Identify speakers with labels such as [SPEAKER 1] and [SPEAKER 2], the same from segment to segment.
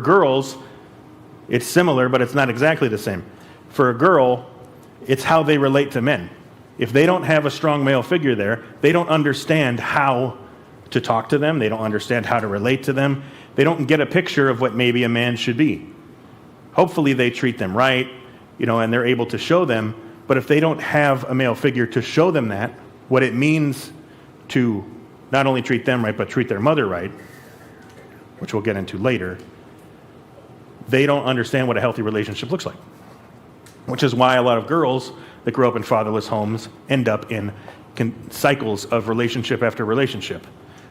[SPEAKER 1] girls, it's similar, but it's not exactly the same. For a girl, it's how they relate to men. If they don't have a strong male figure there, they don't understand how to talk to them. They don't understand how to relate to them. They don't get a picture of what maybe a man should be. Hopefully they treat them right, and they're able to show them. But if they don't have a male figure to show them that, what it means to not only treat them right, but treat their mother right, which we'll get into later, they don't understand what a healthy relationship looks like. Which is why a lot of girls that grow up in fatherless homes end up in cycles of relationship after relationship.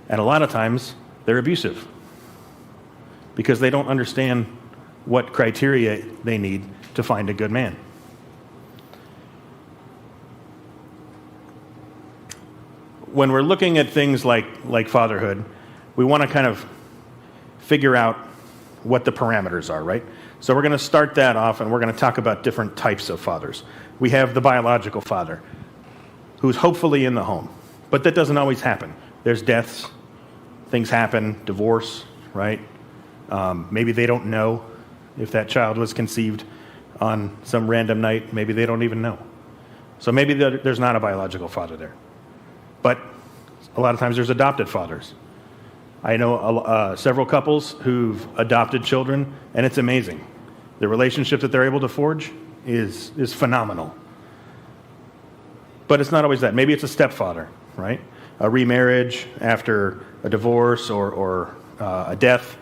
[SPEAKER 1] And a lot of times, they're abusive because they don't understand what criteria they need to find a good man. When we're looking at things like fatherhood, we want to kind of figure out what the parameters are, right? So we're going to start that off, and we're going to talk about different types of fathers. We have the biological father, who's hopefully in the home, but that doesn't always happen. There's deaths, things happen, divorce, right? Maybe they don't know if that child was conceived on some random night. Maybe they don't even know. So maybe there's not a biological father there. But a lot of times there's adopted fathers. I know several couples who've adopted children, and it's amazing. The relationship that they're able to forge is phenomenal. But it's not always that. Maybe it's a stepfather, right? A remarriage after a divorce or a death,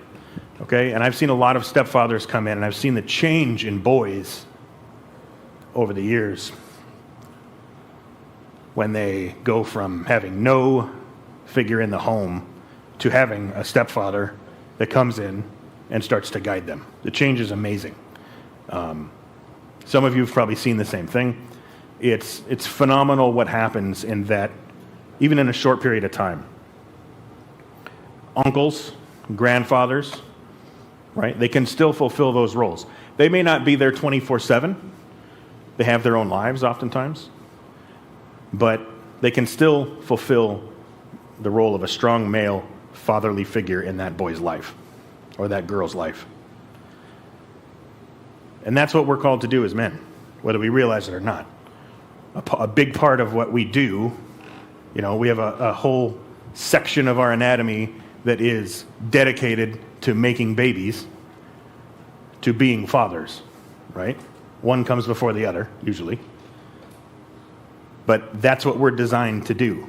[SPEAKER 1] okay? And I've seen a lot of stepfathers come in, and I've seen the change in boys over the years when they go from having no figure in the home to having a stepfather that comes in and starts to guide them. The change is amazing. Some of you have probably seen the same thing. It's phenomenal what happens in that, even in a short period of time. Uncles, grandfathers, right? They can still fulfill those roles. They may not be there 24/7. They have their own lives oftentimes. But they can still fulfill the role of a strong male fatherly figure in that boy's life or that girl's life. And that's what we're called to do as men, whether we realize it or not. A big part of what we do, we have a whole section of our anatomy that is dedicated to making babies, to being fathers, right? One comes before the other, usually. But that's what we're designed to do.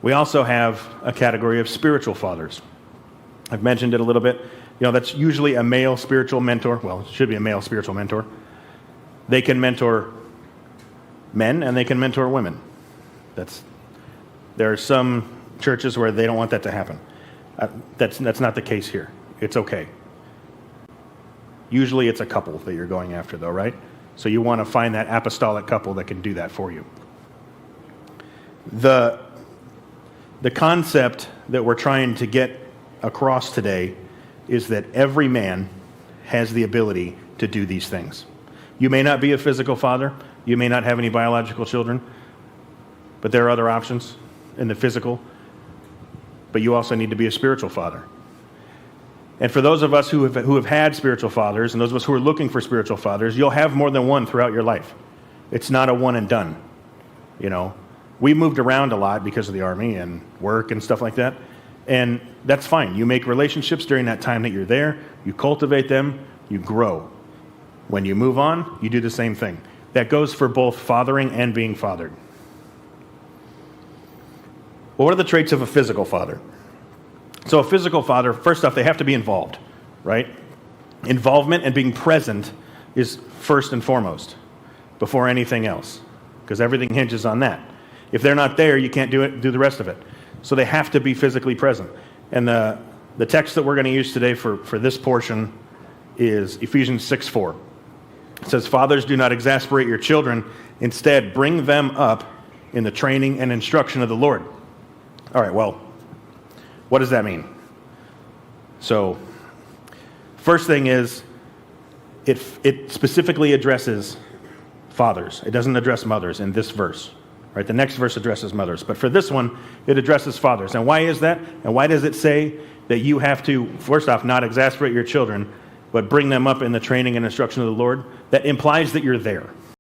[SPEAKER 1] We also have a category of spiritual fathers. I've mentioned it a little bit. That's usually a male spiritual mentor. Well, it should be a male spiritual mentor. They can mentor men and they can mentor women. There are some churches where they don't want that to happen. That's not the case here. It's okay. Usually it's a couple that you're going after, though, right? So you want to find that apostolic couple that can do that for you. The concept that we're trying to get across today is that every man has the ability to do these things. You may not be a physical father. You may not have any biological children. But there are other options in the physical. But you also need to be a spiritual father. And for those of us who have had spiritual fathers, and those of us who are looking for spiritual fathers, you'll have more than one throughout your life. It's not a one and done. We moved around a lot because of the Army and work and stuff like that. And that's fine. You make relationships during that time that you're there. You cultivate them. You grow. When you move on, you do the same thing. That goes for both fathering and being fathered. Well, what are the traits of a physical father? So a physical father, first off, they have to be involved, right? Involvement and being present is first and foremost before anything else, because everything hinges on that. If they're not there, you can't do the rest of it. So they have to be physically present. And the text that we're going to use today for this portion is Ephesians 6:4. It says, "Fathers, do not exasperate your children. Instead, bring them up in the training and instruction of the Lord." All right, well, what does that mean? So, first thing is, it specifically addresses fathers. It doesn't address mothers in this verse, Right? The next verse addresses mothers. But for this one, it addresses fathers. And why is that? And why does it say that you have to, first off, not exasperate your children, but bring them up in the training and instruction of the Lord? That implies that you're there.